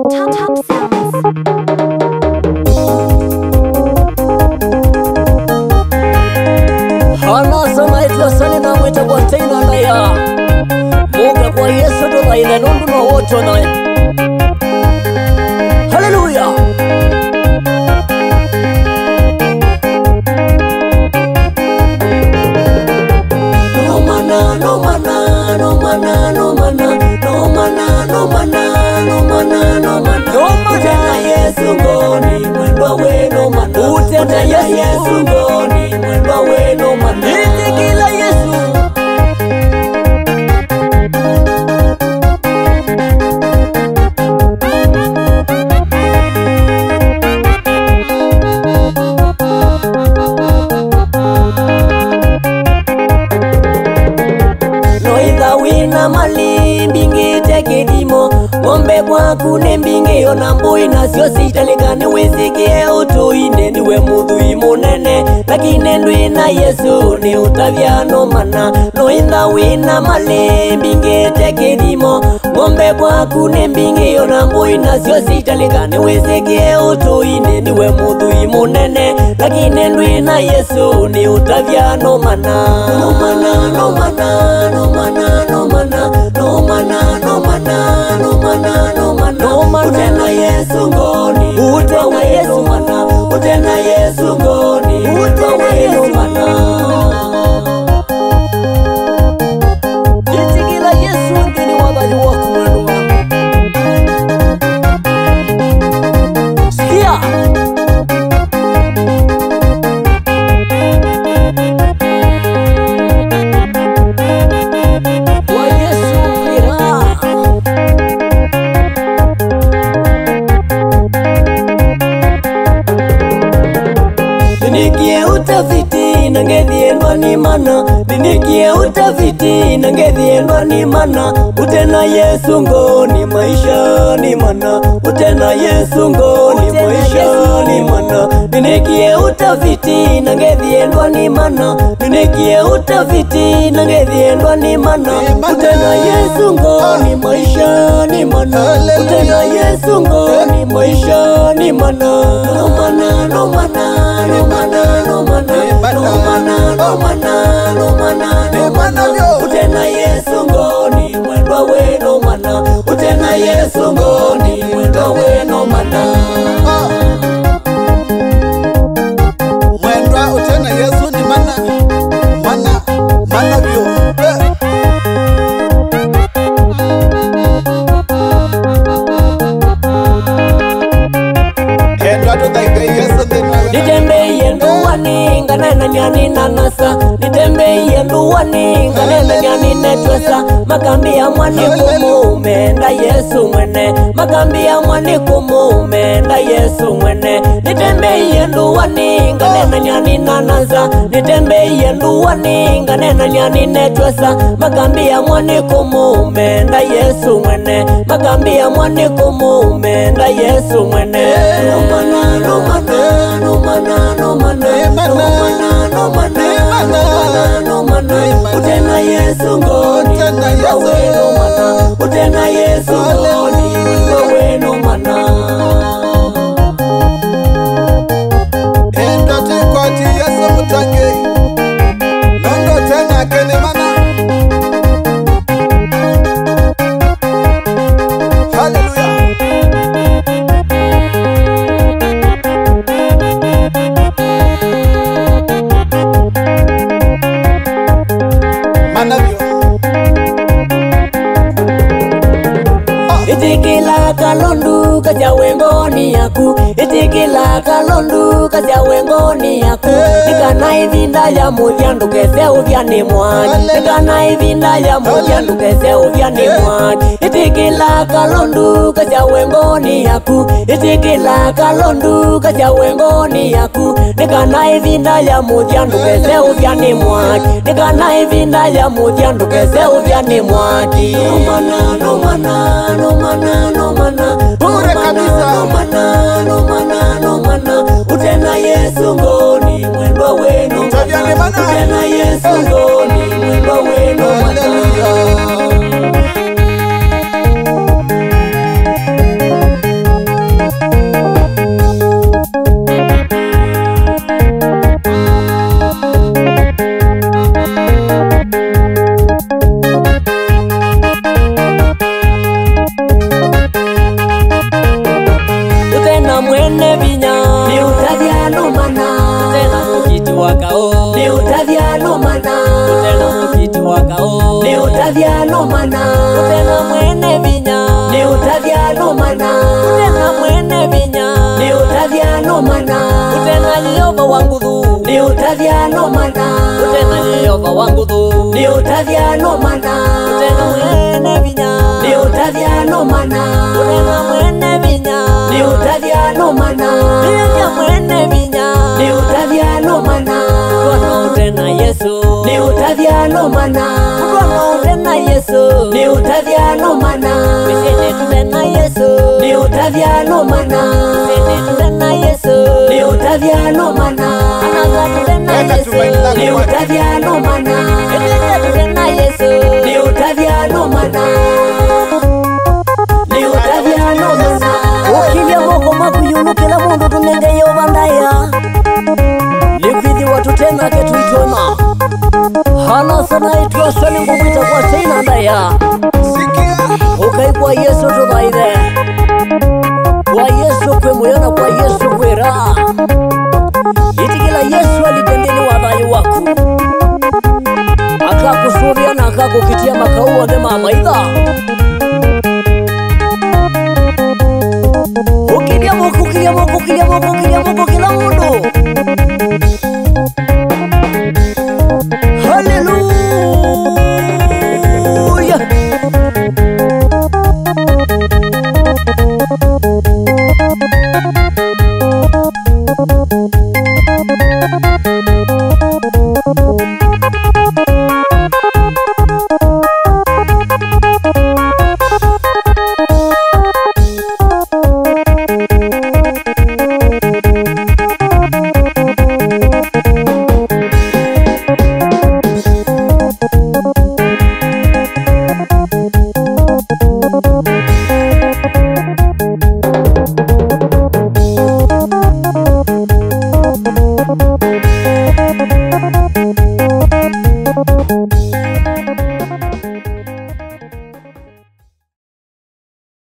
Top Sounds. Hana sana itlasani na mwita kwa tena na ya Munga kwa Yesu dola ile nundu na woto na ya Hallelujah. No mana, no mana, no mana, no mana, no mana, no mana, no mana, no mana. Utena Yesu ngoni mwendwa we no mana. Utena Yesu ngoni mwendwa we no mana. Itikila Yesu. Noitha wina malimbi ngite kidimo ng'ombe gwaku nĩ mbingi ona mbũi nacio citalikane wĩcikie ũtũine niwe mũthui mũnene lakini ndwĩna Yesu nĩ ũtavia no mana noitha wĩna malimbi ngite kidimo ng'ombe gwaku nĩ mbingi ona mbũi nacio citalikane wĩcikie ũtũine niwe mũthui mũnene lakini ndwĩna Yesu nĩ ũtavia no mana no mana no mana no mana no mana no mana no mana no mana no mana no mana utena Yesu ngoni utena Yesu mana utena Yesu ngoni utena Yesu mana itikila Yesu ndini wabaji wako mwanua sikia Nikie utafiti na ngedhiendwa ni mana Nikie utafiti na ngedhiendwa ni mana Utena Yesu ngoni maisha ni mana Utena Yesu ngoni maisha ni mana Nikie utafiti na ngedhiendwa ni mana Nikie utafiti na ngedhiendwa ni mana Utena Yesu ngoni maisha ni mana Utena Yesu ngoni maisha ni mana No mana no mana no mana no mana no mana no mana no mana no mana utena Yesu ngoni mwendwa we no mana utena Yesu ngoni mwendwa we no mana mwendwa utena Yesu ni mana mana mana vyo Nitembeye nduwani nganena nyani nanasa Nitembeye nduwani nganena nyani netwesa Makambi ya mwani kumume nda Yesu mwene Makambi ya mwani kumume nda Yesu mwene Nitembeye nduwani nganena nyani nanasa Nitembeye nduwani nganena nyani netwesa Makambi ya mwani kumume nda Yesu mwene Makambi ya mwani kumume nda Yesu mwene No mana no mana no mana no mana no mana no mana no mana utena Yesu ngoni utena Yesu no mana utena Yesu ngoni wewe no mana enda tikoti Yesu mutange nondo tena kene mana hallelujah Itikila kalondu kaja wengoni yaku Itikila kalondu kaja wengoni yaku Nikana ivinda ya mudyandu kese uvyani mwaki Nikana ivinda ya mudyandu kese uvyani mwaki Itikila kalondu kaja wengoni yaku Itikila kalondu kaja wengoni yaku Nikana ivinda ya mudyandu kese uvyani mwaki Nikana ivinda ya mudyandu kese uvyani mwaki No mana no mana no mana no mana bure kabisa no mana no mana no mana utena Yesu ngoni mwendwa wenu utena Yesu ngoni mwendwa wenu hallelujah utavyanumana utena mwene vinya ni utavyanumana utena mwene vinya ni utavyanumana utena Yehova wangudhu ni utavyanumana utena Yehova wangudhu ni utavyanumana utena mwene vinya ni utavyanumana utena mwene vinya ni utavyanumana ni mwene vinya ni utavyanumana kono utena Yesu ni utavyanumana kono utena Yesu ni utavyanumana bisene tutena Yesu ni utavyanumana bisene tutena Yesu ni utavyanumana anaga tutena Yesu ni utavyanumana ete tutena Yesu ni utavyanumana ni utavyanumana ukilia moko makuyunu kila mundu tunenge yobandaya nikwithi watu tena ketuitona hana sana itwasani ngumwita kwa teina ndaya ukaikwa Yesu tubaire kwa Yesu kwe muyona kwa Yesu kwera itikila Yesu alitendeni wadhayu waku akakusuria na akakukitia makauwa ne mama idha